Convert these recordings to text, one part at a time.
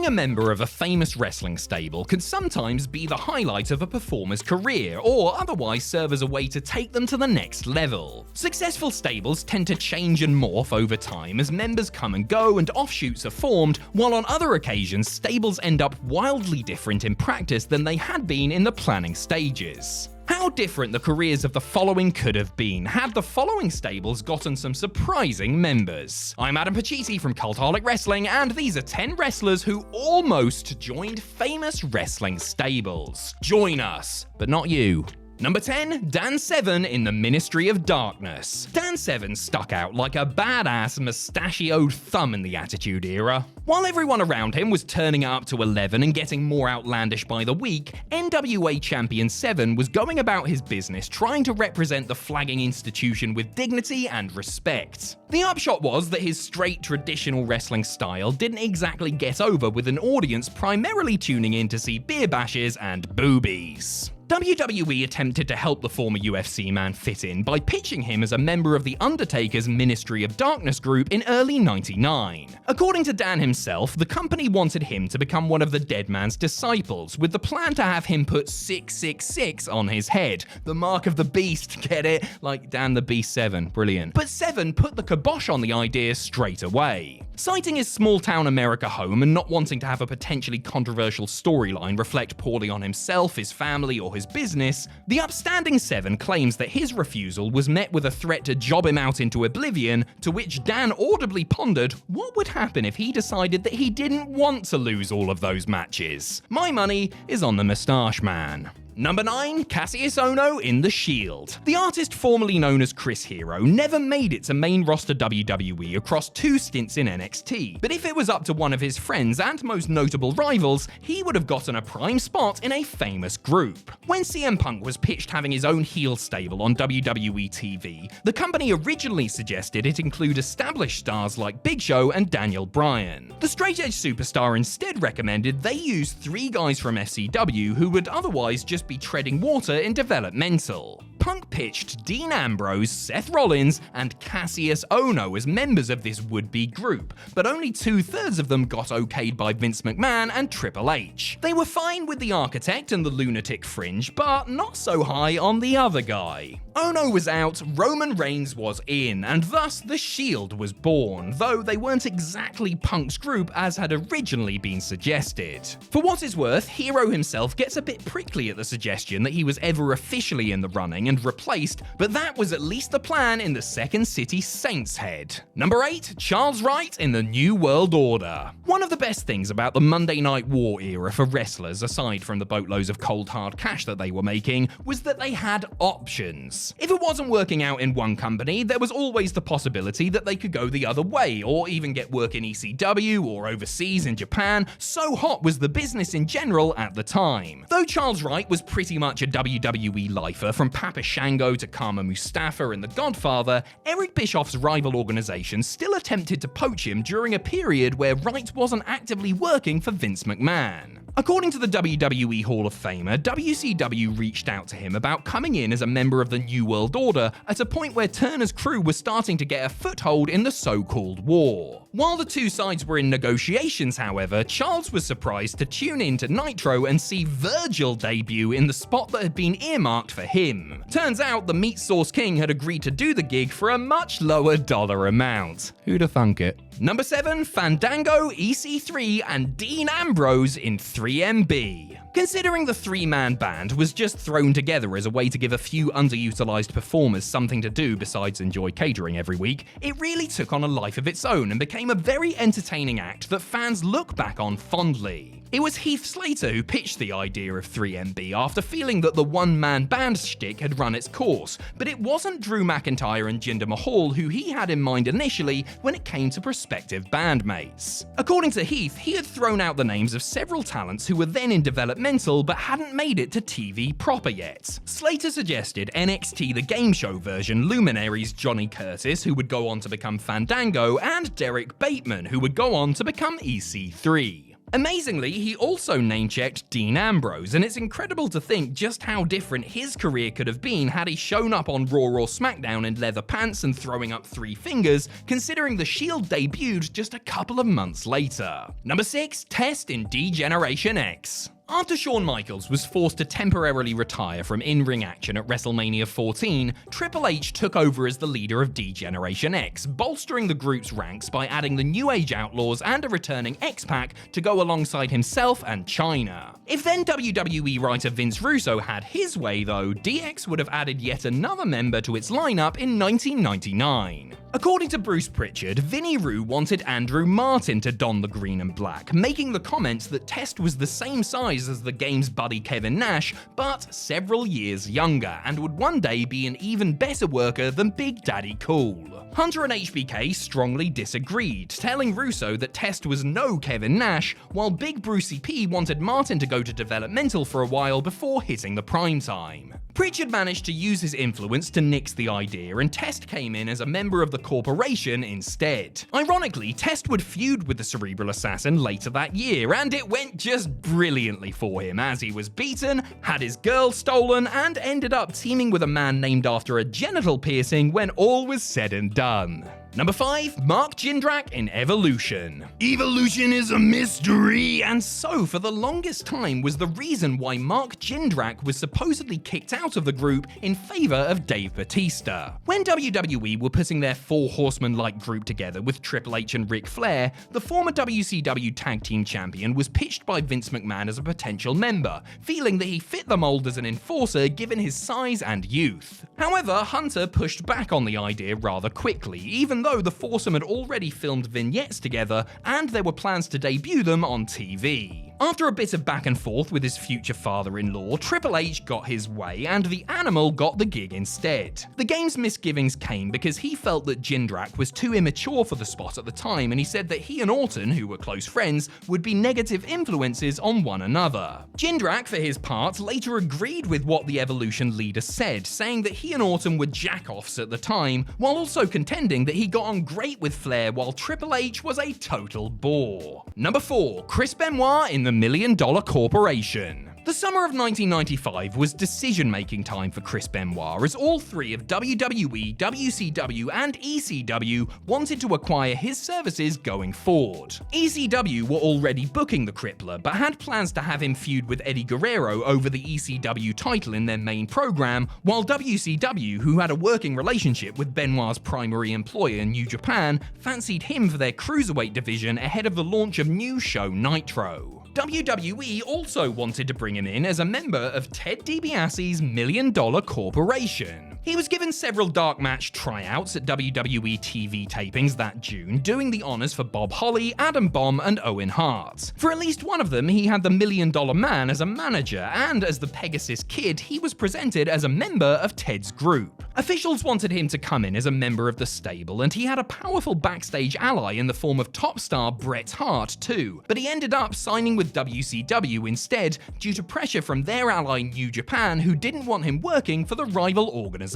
Being a member of a famous wrestling stable can sometimes be the highlight of a performer's career, or otherwise serve as a way to take them to the next level. Successful stables tend to change and morph over time as members come and go and offshoots are formed, while on other occasions stables end up wildly different in practice than they had been in the planning stages. How different the careers of the following could have been had the following stables gotten some surprising members. I'm Adam Pacitti from Cultaholic Wrestling, and these are 10 wrestlers who almost joined famous wrestling stables. Join us, but not you. Number 10, Dan Severn in the Ministry of Darkness. Dan Severn stuck out like a badass mustachioed thumb in the Attitude Era. While everyone around him was turning it up to 11 and getting more outlandish by the week, NWA champion Severn was going about his business trying to represent the flagging institution with dignity and respect. The upshot was that his straight traditional wrestling style didn't exactly get over with an audience primarily tuning in to see beer bashes and boobies. WWE attempted to help the former UFC man fit in by pitching him as a member of The Undertaker's Ministry of Darkness group in early '99. According to Dan himself, the company wanted him to become one of the dead man's disciples, with the plan to have him put 666 on his head. The mark of the beast, get it? Like Dan the Beast Severn, brilliant. But Severn put the kibosh on the idea straight away. Citing his small-town America home and not wanting to have a potentially controversial storyline reflect poorly on himself, his family, or his business, the upstanding Severn claims that his refusal was met with a threat to job him out into oblivion, to which Dan audibly pondered what would happen if he decided that he didn't want to lose all of those matches. My money is on the Moustache Man. Number 9, Kassius Ohno in The Shield. The artist formerly known as Chris Hero never made it to main roster WWE across 2 stints in NXT, but if it was up to one of his friends and most notable rivals, he would have gotten a prime spot in a famous group. When CM Punk was pitched having his own heel stable on WWE TV, the company originally suggested it include established stars like Big Show and Daniel Bryan. The straight edge superstar instead recommended they use 3 guys from FCW who would otherwise just be treading water in developmental. Punk pitched Dean Ambrose, Seth Rollins, and Kassius Ohno as members of this would-be group, but only 2/3 of them got okayed by Vince McMahon and Triple H. They were fine with the Architect and the Lunatic Fringe, but not so high on the other guy. Ohno was out, Roman Reigns was in, and thus the Shield was born, though they weren't exactly Punk's group as had originally been suggested. For what it's worth, Hero himself gets a bit prickly at the suggestion that he was ever officially in the running and replaced, but that was at least the plan in the Second City Saints head. Number 8, Charles Wright in the New World Order. One of the best things about the Monday Night War era for wrestlers, aside from the boatloads of cold hard cash that they were making, was that they had options. If it wasn't working out in one company, there was always the possibility that they could go the other way, or even get work in ECW or overseas in Japan. So hot was the business in general at the time. Though Charles Wright was pretty much a WWE lifer from Papa Shango to Kama Mustafa and The Godfather, Eric Bischoff's rival organization still attempted to poach him during a period where Wright wasn't actively working for Vince McMahon. According to the WWE Hall of Famer, WCW reached out to him about coming in as a member of the New World Order at a point where Turner's crew was starting to get a foothold in the so-called war. While the two sides were in negotiations, however, Charles was surprised to tune in to Nitro and see Virgil debut in the spot that had been earmarked for him. Turns out the Meat Sauce King had agreed to do the gig for a much lower dollar amount. Who'da thunk it? Number 7, Fandango, EC3, and Dean Ambrose in 3MB. Considering the 3-man band was just thrown together as a way to give a few underutilized performers something to do besides enjoy catering every week, it really took on a life of its own and became a very entertaining act that fans look back on fondly. It was Heath Slater who pitched the idea of 3MB after feeling that the one-man band shtick had run its course, but it wasn't Drew McIntyre and Jinder Mahal who he had in mind initially when it came to prospective bandmates. According to Heath, he had thrown out the names of several talents who were then in developmental but hadn't made it to TV proper yet. Slater suggested NXT The Game Show version luminaries Johnny Curtis, who would go on to become Fandango, and Derek Bateman, who would go on to become EC3. Amazingly, he also name-checked Dean Ambrose, and it's incredible to think just how different his career could have been had he shown up on Raw or SmackDown in leather pants and throwing up 3 fingers, considering the Shield debuted just a couple of months later. Number 6, Test in D-Generation X. After Shawn Michaels was forced to temporarily retire from in-ring action at WrestleMania 14, Triple H took over as the leader of D-Generation X, bolstering the group's ranks by adding the New Age Outlaws and a returning X-Pac to go alongside himself and Chyna. If then WWE writer Vince Russo had his way though, DX would have added yet another member to its lineup in 1999. According to Bruce Pritchard, Vinnie Roo wanted Andrew Martin to don the green and black, making the comments that Test was the same size as the game's buddy Kevin Nash, but several years younger, and would one day be an even better worker than Big Daddy Cool. Hunter and HBK strongly disagreed, telling Russo that Test was no Kevin Nash, while Big Brucey P wanted Martin to go to developmental for a while before hitting the prime time. Pritchard managed to use his influence to nix the idea, and Test came in as a member of the corporation instead. Ironically, Test would feud with the Cerebral Assassin later that year, and it went just brilliantly for him as he was beaten, had his girl stolen, and ended up teaming with a man named after a genital piercing when all was said and done. Number 5, Mark Jindrak in Evolution. Evolution is a mystery, and so for the longest time was the reason why Mark Jindrak was supposedly kicked out of the group in favor of Dave Bautista. When WWE were putting their 4 horsemen-like group together with Triple H and Ric Flair, the former WCW Tag Team Champion was pitched by Vince McMahon as a potential member, feeling that he fit the mold as an enforcer given his size and youth. However, Hunter pushed back on the idea rather quickly, even though the foursome had already filmed vignettes together and there were plans to debut them on TV. After a bit of back and forth with his future father-in-law, Triple H got his way and the Animal got the gig instead. The game's misgivings came because he felt that Jindrak was too immature for the spot at the time, and he said that he and Orton, who were close friends, would be negative influences on one another. Jindrak, for his part, later agreed with what the Evolution leader said, saying that he and Orton were jack-offs at the time, while also contending that he got on great with Flair while Triple H was a total bore. Number 4, Chris Benoit in the $1 Million Corporation. The summer of 1995 was decision-making time for Chris Benoit, as all 3 of WWE, WCW, and ECW wanted to acquire his services going forward. ECW were already booking the Crippler, but had plans to have him feud with Eddie Guerrero over the ECW title in their main program, while WCW, who had a working relationship with Benoit's primary employer, New Japan, fancied him for their cruiserweight division ahead of the launch of new show Nitro. WWE also wanted to bring him in as a member of Ted DiBiase's $1 Million Corporation. He was given several dark match tryouts at WWE TV tapings that June, doing the honors for Bob Holly, Adam Bomb, and Owen Hart. For at least one of them, he had the $1 Million Man as a manager, and as the Pegasus Kid, he was presented as a member of Ted's group. Officials wanted him to come in as a member of the stable, and he had a powerful backstage ally in the form of top star Bret Hart too, but he ended up signing with WCW instead due to pressure from their ally New Japan, who didn't want him working for the rival organization.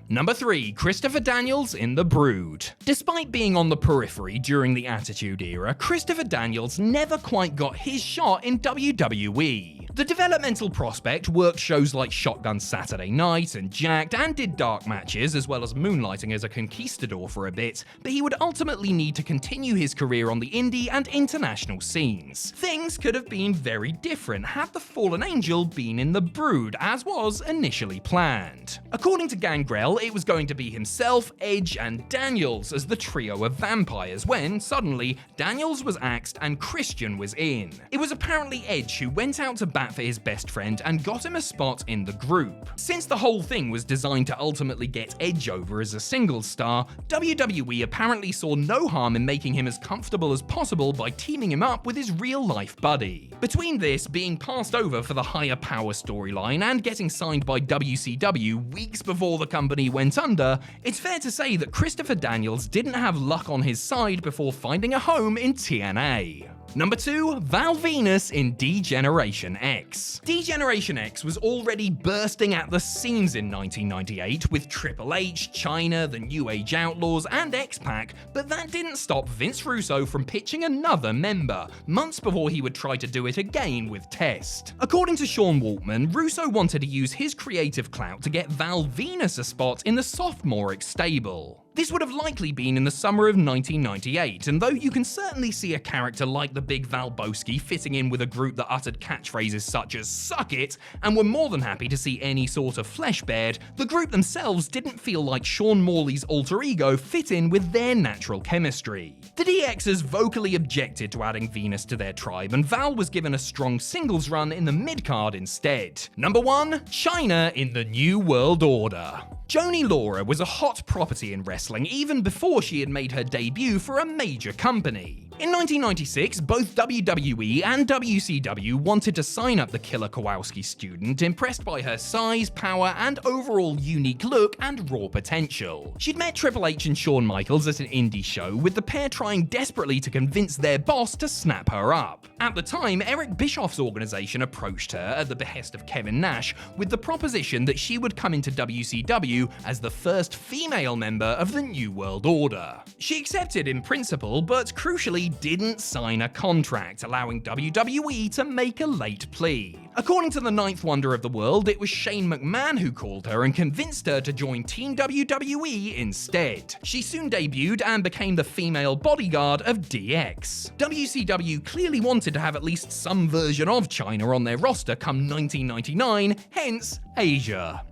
Number 3, Christopher Daniels in The Brood. Despite being on the periphery during the Attitude Era, Christopher Daniels never quite got his shot in WWE. The developmental prospect worked shows like Shotgun Saturday Night and Jacked, and did dark matches as well as moonlighting as a conquistador for a bit, but he would ultimately need to continue his career on the indie and international scenes. Things could have been very different had the Fallen Angel been in The Brood, as was initially planned. According to Gangrel, it was going to be himself, Edge, and Daniels as the trio of vampires when, suddenly, Daniels was axed and Christian was in. It was apparently Edge who went out to bat for his best friend and got him a spot in the group. Since the whole thing was designed to ultimately get Edge over as a singles star, WWE apparently saw no harm in making him as comfortable as possible by teaming him up with his real-life buddy. Between this, being passed over for the higher power storyline, and getting signed by WCW weeks before the company went under, it's fair to say that Christopher Daniels didn't have luck on his side before finding a home in TNA. Number 2, Val Venis in D-Generation X. D-Generation X was already bursting at the seams in 1998 with Triple H, Chyna, the New Age Outlaws, and X-Pac, but that didn't stop Vince Russo from pitching another member, months before he would try to do it again with Test. According to Sean Waltman, Russo wanted to use his creative clout to get Val Venis a spot in the sophomoric stable. This would have likely been in the summer of 1998, and though you can certainly see a character like the Big Valboski fitting in with a group that uttered catchphrases such as "suck it" and were more than happy to see any sort of flesh bared, the group themselves didn't feel like Sean Morley's alter ego fit in with their natural chemistry. The DXs vocally objected to adding Venus to their tribe, and Val was given a strong singles run in the mid-card instead. Number 1, Chyna in the New World Order. Joni Laura was a hot property in wrestling even before she had made her debut for a major company. In 1996, both WWE and WCW wanted to sign up the Killer Kowalski student, impressed by her size, power, and overall unique look and raw potential. She'd met Triple H and Shawn Michaels at an indie show, with the pair trying desperately to convince their boss to snap her up. At the time, Eric Bischoff's organization approached her at the behest of Kevin Nash with the proposition that she would come into WCW as the first female member of the New World Order. She accepted in principle, but crucially didn't sign a contract, allowing WWE to make a late plea. According to the Ninth Wonder of the World, it was Shane McMahon who called her and convinced her to join Team WWE instead. She soon debuted and became the female bodyguard of DX. WCW clearly wanted to have at least some version of Chyna on their roster come 1999, hence Asia.